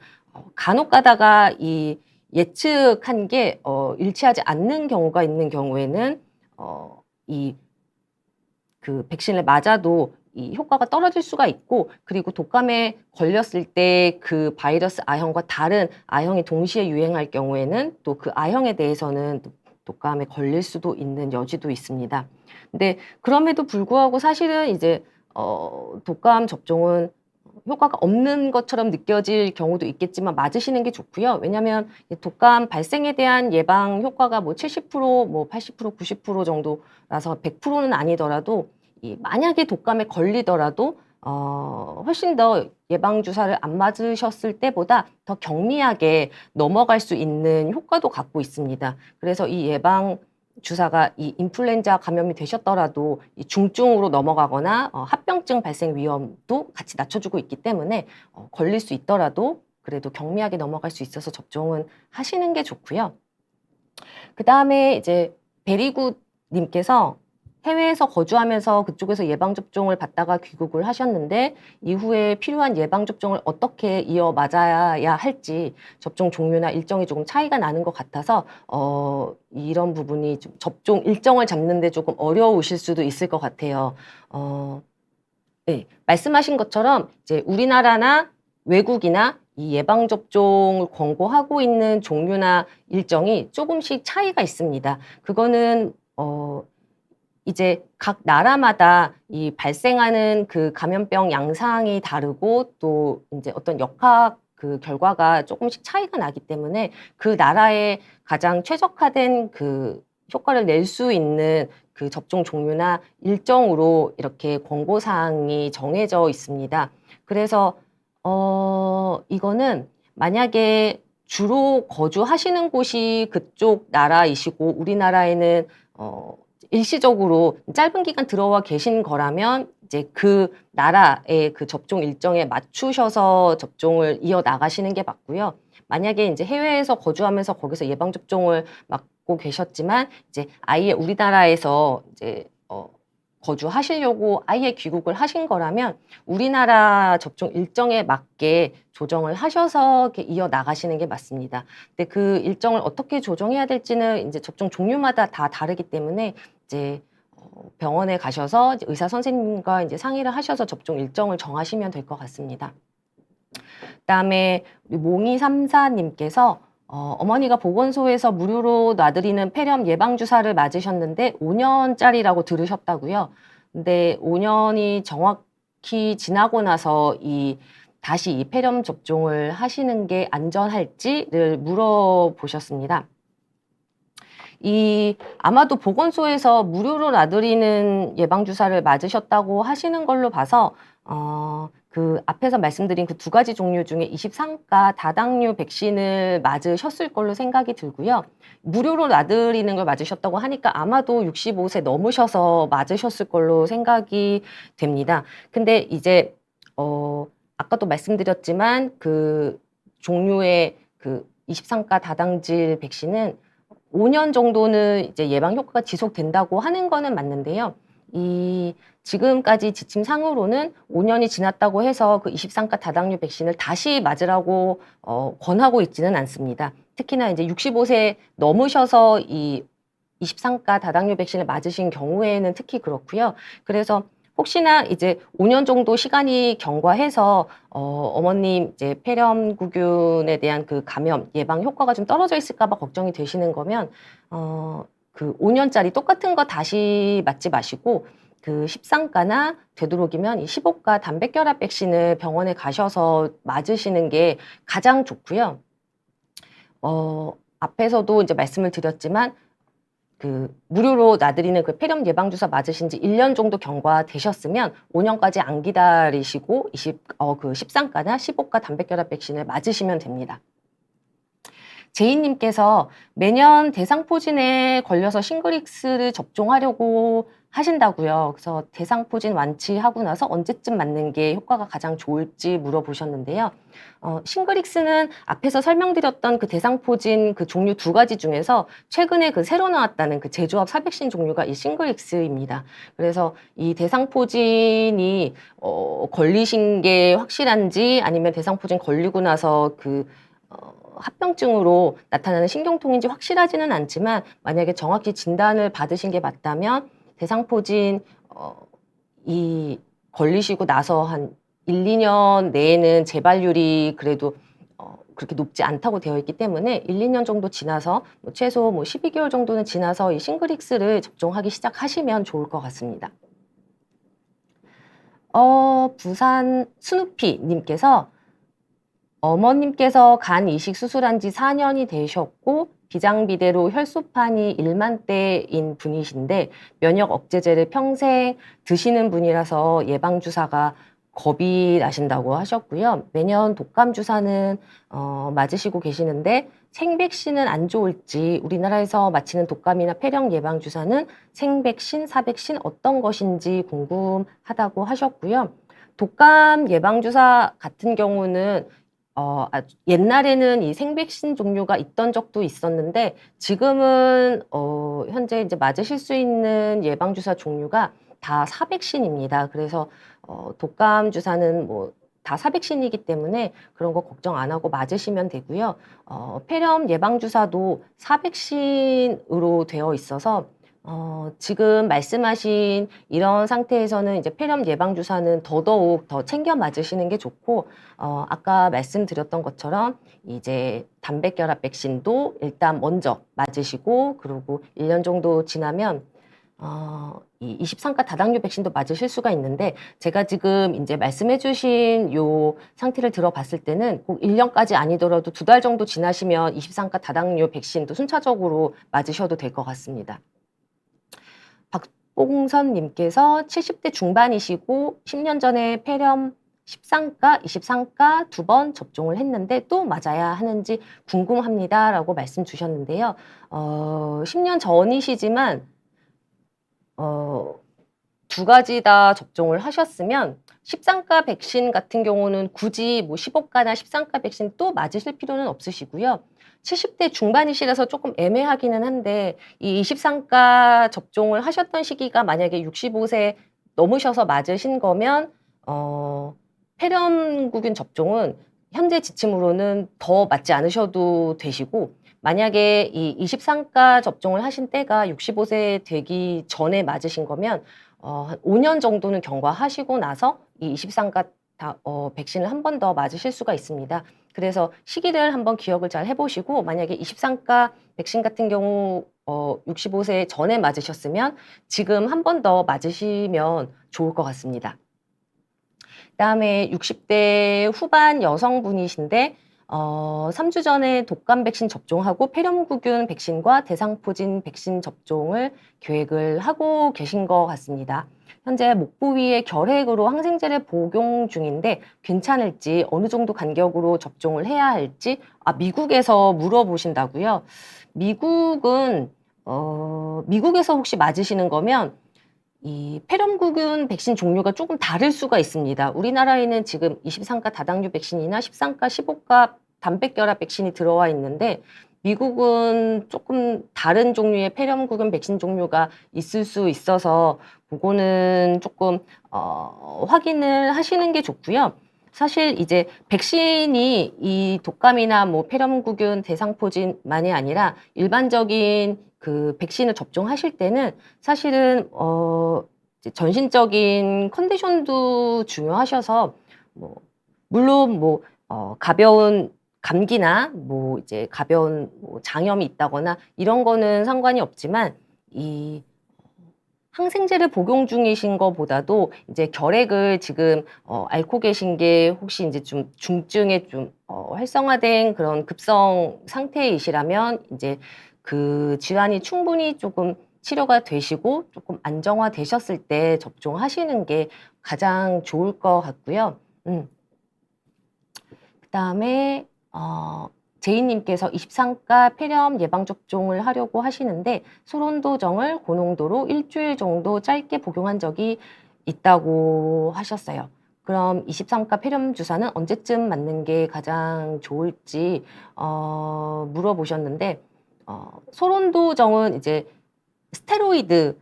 간혹 가다가 이 예측한 게 일치하지 않는 경우가 있는 경우에는 이 그 백신을 맞아도 이 효과가 떨어질 수가 있고 그리고 독감에 걸렸을 때 그 바이러스 A형과 다른 A형이 동시에 유행할 경우에는 또 그 A형에 대해서는 독감에 걸릴 수도 있는 여지도 있습니다. 근데 그럼에도 불구하고 사실은 이제 독감 접종은 효과가 없는 것처럼 느껴질 경우도 있겠지만 맞으시는 게 좋고요. 왜냐하면 독감 발생에 대한 예방 효과가 뭐 70%, 뭐 80%, 90% 정도라서 100%는 아니더라도 만약에 독감에 걸리더라도 훨씬 더 예방 주사를 안 맞으셨을 때보다 더 경미하게 넘어갈 수 있는 효과도 갖고 있습니다. 그래서 이 예방 주사가 이 인플루엔자 감염이 되셨더라도 이 중증으로 넘어가거나 합병증 발생 위험도 같이 낮춰주고 있기 때문에 걸릴 수 있더라도 그래도 경미하게 넘어갈 수 있어서 접종은 하시는 게 좋고요. 그 다음에 이제 베리굿님께서 해외에서 거주하면서 그쪽에서 예방접종을 받다가 귀국을 하셨는데 이후에 필요한 예방접종을 어떻게 이어 맞아야 할지 접종 종류나 일정이 조금 차이가 나는 것 같아서 이런 부분이 좀 접종 일정을 잡는데 조금 어려우실 수도 있을 것 같아요. 네, 말씀하신 것처럼 이제 우리나라나 외국이나 이 예방접종을 권고하고 있는 종류나 일정이 조금씩 차이가 있습니다. 그거는 이제 각 나라마다 이 발생하는 그 감염병 양상이 다르고 또 이제 어떤 역학 그 결과가 조금씩 차이가 나기 때문에 그 나라에 가장 최적화된 그 효과를 낼 수 있는 그 접종 종류나 일정으로 이렇게 권고 사항이 정해져 있습니다. 그래서 이거는 만약에 주로 거주하시는 곳이 그쪽 나라이시고 우리나라에는 일시적으로 짧은 기간 들어와 계신 거라면 이제 그 나라의 그 접종 일정에 맞추셔서 접종을 이어나가시는 게 맞고요. 만약에 이제 해외에서 거주하면서 거기서 예방접종을 맞고 계셨지만 이제 아예 우리나라에서 이제 거주하시려고 아예 귀국을 하신 거라면 우리나라 접종 일정에 맞게 조정을 하셔서 이렇게 이어나가시는 게 맞습니다. 근데 그 일정을 어떻게 조정해야 될지는 이제 접종 종류마다 다 다르기 때문에 이제 병원에 가셔서 이제 의사 선생님과 이제 상의를 하셔서 접종 일정을 정하시면 될 것 같습니다. 그다음에 우리 몽이34님께서 어머니가 보건소에서 무료로 놔드리는 폐렴 예방 주사를 맞으셨는데 5년짜리라고 들으셨다고요. 근데 5년이 정확히 지나고 나서 다시 이 폐렴 접종을 하시는 게 안전할지를 물어보셨습니다. 아마도 보건소에서 무료로 놔드리는 예방주사를 맞으셨다고 하시는 걸로 봐서, 그 앞에서 말씀드린 그 두 가지 종류 중에 23가 다당류 백신을 맞으셨을 걸로 생각이 들고요. 무료로 놔드리는 걸 맞으셨다고 하니까 아마도 65세 넘으셔서 맞으셨을 걸로 생각이 됩니다. 근데 이제, 아까도 말씀드렸지만 그 종류의 그 23가 다당질 백신은 5년 정도는 이제 예방 효과가 지속된다고 하는 거는 맞는데요. 지금까지 지침상으로는 5년이 지났다고 해서 그 23가 다당류 백신을 다시 맞으라고 권하고 있지는 않습니다. 특히나 이제 65세 넘으셔서 이 23가 다당류 백신을 맞으신 경우에는 특히 그렇고요. 그래서 혹시나 이제 5년 정도 시간이 경과해서 어머님 이제 폐렴구균에 대한 그 감염 예방 효과가 좀 떨어져 있을까 봐 걱정이 되시는 거면 그 5년짜리 똑같은 거 다시 맞지 마시고 그 13가나 되도록이면 이 15가 단백결합 백신을 병원에 가셔서 맞으시는 게 가장 좋고요. 앞에서도 이제 말씀을 드렸지만 그 무료로 놔드리는 그 폐렴 예방주사 맞으신 지 1년 정도 경과되셨으면 5년까지 안 기다리시고 그 13가나 15가 단백결합 백신을 맞으시면 됩니다. 제이님께서 매년 대상포진에 걸려서 싱글릭스를 접종하려고 하신다고요. 그래서 대상포진 완치하고 나서 언제쯤 맞는 게 효과가 가장 좋을지 물어보셨는데요. 싱글릭스는 앞에서 설명드렸던 그 대상포진 그 종류 두 가지 중에서 최근에 그 새로 나왔다는 그 제조합 사백신 종류가 이 싱글릭스입니다. 그래서 이 대상포진이 걸리신 게 확실한지 아니면 대상포진 걸리고 나서 그 합병증으로 나타나는 신경통인지 확실하지는 않지만 만약에 정확히 진단을 받으신 게 맞다면 대상포진 걸리시고 나서 한 1, 2년 내에는 재발률이 그래도 그렇게 높지 않다고 되어 있기 때문에 1, 2년 정도 지나서 최소 12개월 정도는 지나서 이 싱글릭스를 접종하기 시작하시면 좋을 것 같습니다. 부산 스누피님께서 어머님께서 간 이식 수술한 지 4년이 되셨고 비장비대로 혈소판이 1만대인 분이신데 면역 억제제를 평생 드시는 분이라서 예방주사가 겁이 나신다고 하셨고요. 매년 독감 주사는 맞으시고 계시는데 생백신은 안 좋을지 우리나라에서 마치는 독감이나 폐렴 예방주사는 생백신, 사백신 어떤 것인지 궁금하다고 하셨고요. 독감 예방주사 같은 경우는 옛날에는 이 생백신 종류가 있던 적도 있었는데 지금은 현재 이제 맞으실 수 있는 예방주사 종류가 다 사백신입니다. 그래서 독감 주사는 다 사백신이기 때문에 그런 거 걱정 안 하고 맞으시면 되고요. 폐렴 예방주사도 사백신으로 되어 있어서 지금 말씀하신 이런 상태에서는 이제 폐렴 예방주사는 더더욱 더 챙겨 맞으시는 게 좋고, 아까 말씀드렸던 것처럼 이제 단백결합 백신도 일단 먼저 맞으시고, 그리고 1년 정도 지나면 이 23가 다당류 백신도 맞으실 수가 있는데 제가 지금 이제 말씀해 주신 요 상태를 들어봤을 때는 꼭 1년까지 아니더라도 2달 정도 지나시면 23가 다당류 백신도 순차적으로 맞으셔도 될 것 같습니다. 박봉선님께서 70대 중반이시고 10년 전에 폐렴 13가, 23가 2번 접종을 했는데 또 맞아야 하는지 궁금합니다. 라고 말씀 주셨는데요. 10년 전이시지만 2가지 다 접종을 하셨으면 13가 백신 같은 경우는 굳이 뭐 15가나 13가 백신 또 맞으실 필요는 없으시고요. 70대 중반이시라서 조금 애매하기는 한데 이 23가 접종을 하셨던 시기가 만약에 65세 넘으셔서 맞으신 거면 폐렴구균 접종은 현재 지침으로는 더 맞지 않으셔도 되시고 만약에 이 23가 접종을 하신 때가 65세 되기 전에 맞으신 거면 한 5년 정도는 경과하시고 나서 이 23가 백신을 한 번 더 맞으실 수가 있습니다. 그래서 시기를 한번 기억을 잘 해보시고 만약에 23가 백신 같은 경우 65세 전에 맞으셨으면 지금 한 번 더 맞으시면 좋을 것 같습니다. 그다음에 60대 후반 여성분이신데 3주 전에 독감 백신 접종하고 폐렴구균 백신과 대상포진 백신 접종을 계획을 하고 계신 것 같습니다. 현재 목 부위에 결핵으로 항생제를 복용 중인데 괜찮을지 어느 정도 간격으로 접종을 해야 할지 미국에서 물어보신다고요? 미국에서 혹시 맞으시는 거면 이 폐렴구균 백신 종류가 조금 다를 수가 있습니다. 우리나라에는 지금 23가 다당류 백신이나 13가, 15가 단백결합 백신이 들어와 있는데 미국은 조금 다른 종류의 폐렴구균 백신 종류가 있을 수 있어서 그거는 조금 확인을 하시는 게 좋고요. 사실 이제 백신이 이 독감이나 뭐 폐렴구균, 대상포진만이 아니라 일반적인 그 백신을 접종하실 때는 사실은 이제 전신적인 컨디션도 중요하셔서 뭐 물론 뭐 가벼운 감기나 뭐 이제 가벼운 뭐 장염이 있다거나 이런 거는 상관이 없지만 이 항생제를 복용 중이신 것보다도 이제 결핵을 지금 앓고 계신 게 혹시 이제 좀 중증에 좀 활성화된 그런 급성 상태이시라면 이제 그 질환이 충분히 조금 치료가 되시고 조금 안정화되셨을 때 접종하시는 게 가장 좋을 것 같고요. 그다음에 제이님께서 23가 폐렴 예방접종을 하려고 하시는데 소론도정을 고농도로 일주일 정도 짧게 복용한 적이 있다고 하셨어요. 그럼 23가 폐렴 주사는 언제쯤 맞는 게 가장 좋을지 물어보셨는데 소론도정은 이제 스테로이드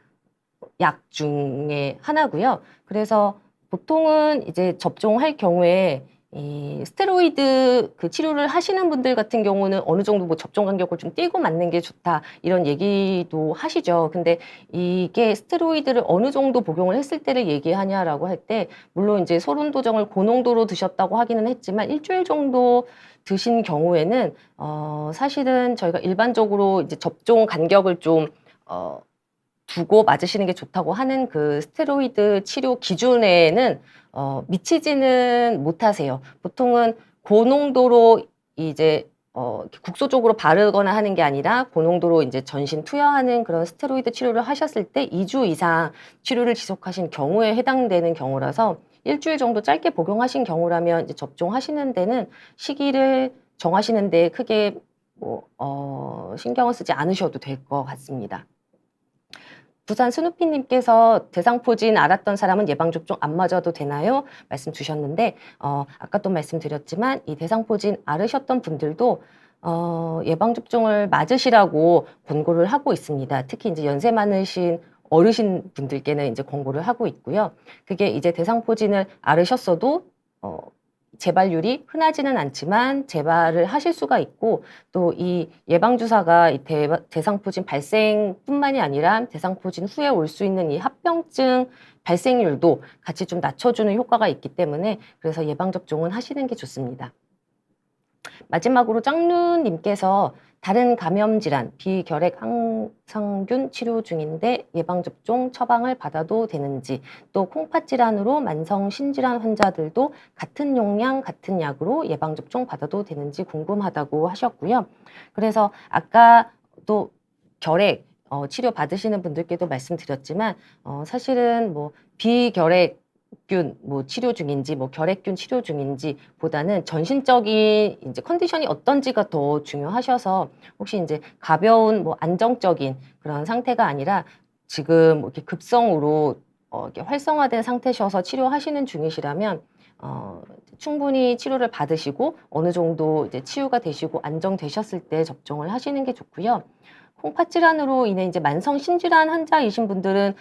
약 중에 하나고요. 그래서 보통은 이제 접종할 경우에 이 스테로이드 그 치료를 하시는 분들 같은 경우는 어느 정도 뭐 접종 간격을 좀 띄고 맞는 게 좋다 이런 얘기도 하시죠. 근데 이게 스테로이드를 어느 정도 복용을 했을 때를 얘기하냐라고 할 때 물론 이제 소론도정을 고농도로 드셨다고 하기는 했지만 일주일 정도 드신 경우에는 사실은 저희가 일반적으로 이제 접종 간격을 좀 두고 맞으시는 게 좋다고 하는 그 스테로이드 치료 기준에는 미치지는 못하세요. 보통은 고농도로 이제 국소적으로 바르거나 하는 게 아니라 고농도로 이제 전신 투여하는 그런 스테로이드 치료를 하셨을 때 2주 이상 치료를 지속하신 경우에 해당되는 경우라서 일주일 정도 짧게 복용하신 경우라면 이제 접종하시는 데는 시기를 정하시는 데 크게 뭐 신경을 쓰지 않으셔도 될 것 같습니다. 부산 스누피님께서 대상포진 알았던 사람은 예방접종 안 맞아도 되나요? 말씀 주셨는데 아까 또 말씀드렸지만 이 대상포진 앓으셨던 분들도 예방접종을 맞으시라고 권고를 하고 있습니다. 특히 이제 연세 많으신 어르신 분들께는 이제 권고를 하고 있고요. 그게 이제 대상포진을 앓으셨어도 재발률이 흔하지는 않지만 재발을 하실 수가 있고 또 이 예방주사가 이 대상포진 발생뿐만이 아니라 대상포진 후에 올 수 있는 이 합병증 발생률도 같이 좀 낮춰주는 효과가 있기 때문에 그래서 예방접종은 하시는 게 좋습니다. 마지막으로 짱루님께서 다른 감염 질환, 비결핵 항상균 치료 중인데 예방접종 처방을 받아도 되는지, 또 콩팥 질환으로 만성 신질환 환자들도 같은 용량, 같은 약으로 예방접종 받아도 되는지 궁금하다고 하셨고요. 그래서 아까 또 결핵 치료 받으시는 분들께도 말씀드렸지만 사실은 뭐 비결핵균 뭐 치료 중인지 뭐 결핵균 치료 중인지 보다는 전신적인 이제 컨디션이 어떤지가 더 중요하셔서 혹시 이제 가벼운 뭐 안정적인 그런 상태가 아니라 지금 뭐 이렇게 급성으로 이렇게 활성화된 상태셔서 치료하시는 중이시라면 충분히 치료를 받으시고 어느 정도 이제 치유가 되시고 안정되셨을 때 접종을 하시는 게 좋고요. 콩팥 질환으로 인해 이제 만성 신질환 환자이신 분들은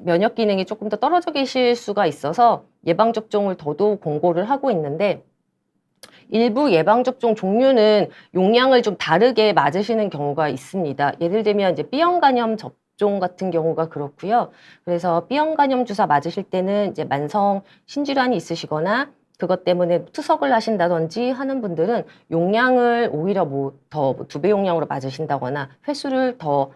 면역 기능이 조금 더 떨어져 계실 수가 있어서 예방 접종을 더더욱 권고를 하고 있는데, 일부 예방접종 종류는 용량을 좀 다르게 맞으시는 경우가 있습니다. 예를 들면 이제 B형 간염 접종 같은 경우가 그렇고요. 그래서 B형 간염 주사 맞으실 때는 이제 만성 신질환이 있으시거나 그것 때문에 투석을 하신다든지 하는 분들은 용량을 오히려 뭐 더 2배 용량으로 맞으신다거나 횟수를 더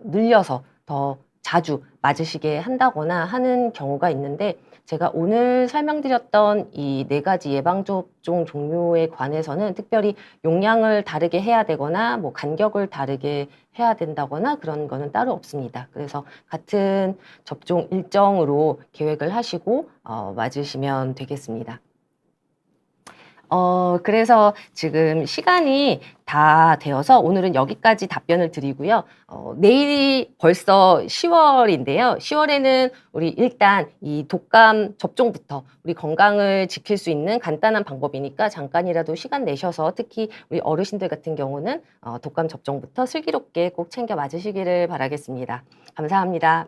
늘려서 더 자주 맞으시게 한다거나 하는 경우가 있는데, 제가 오늘 설명드렸던 이 4가지 예방접종 종류에 관해서는 특별히 용량을 다르게 해야 되거나 뭐 간격을 다르게 해야 된다거나 그런 거는 따로 없습니다. 그래서 같은 접종 일정으로 계획을 하시고 맞으시면 되겠습니다. 그래서 지금 시간이 다 되어서 오늘은 여기까지 답변을 드리고요. 내일이 벌써 10월인데요. 10월에는 우리 일단 이 독감 접종부터 우리 건강을 지킬 수 있는 간단한 방법이니까 잠깐이라도 시간 내셔서 특히 우리 어르신들 같은 경우는 독감 접종부터 슬기롭게 꼭 챙겨 맞으시기를 바라겠습니다. 감사합니다.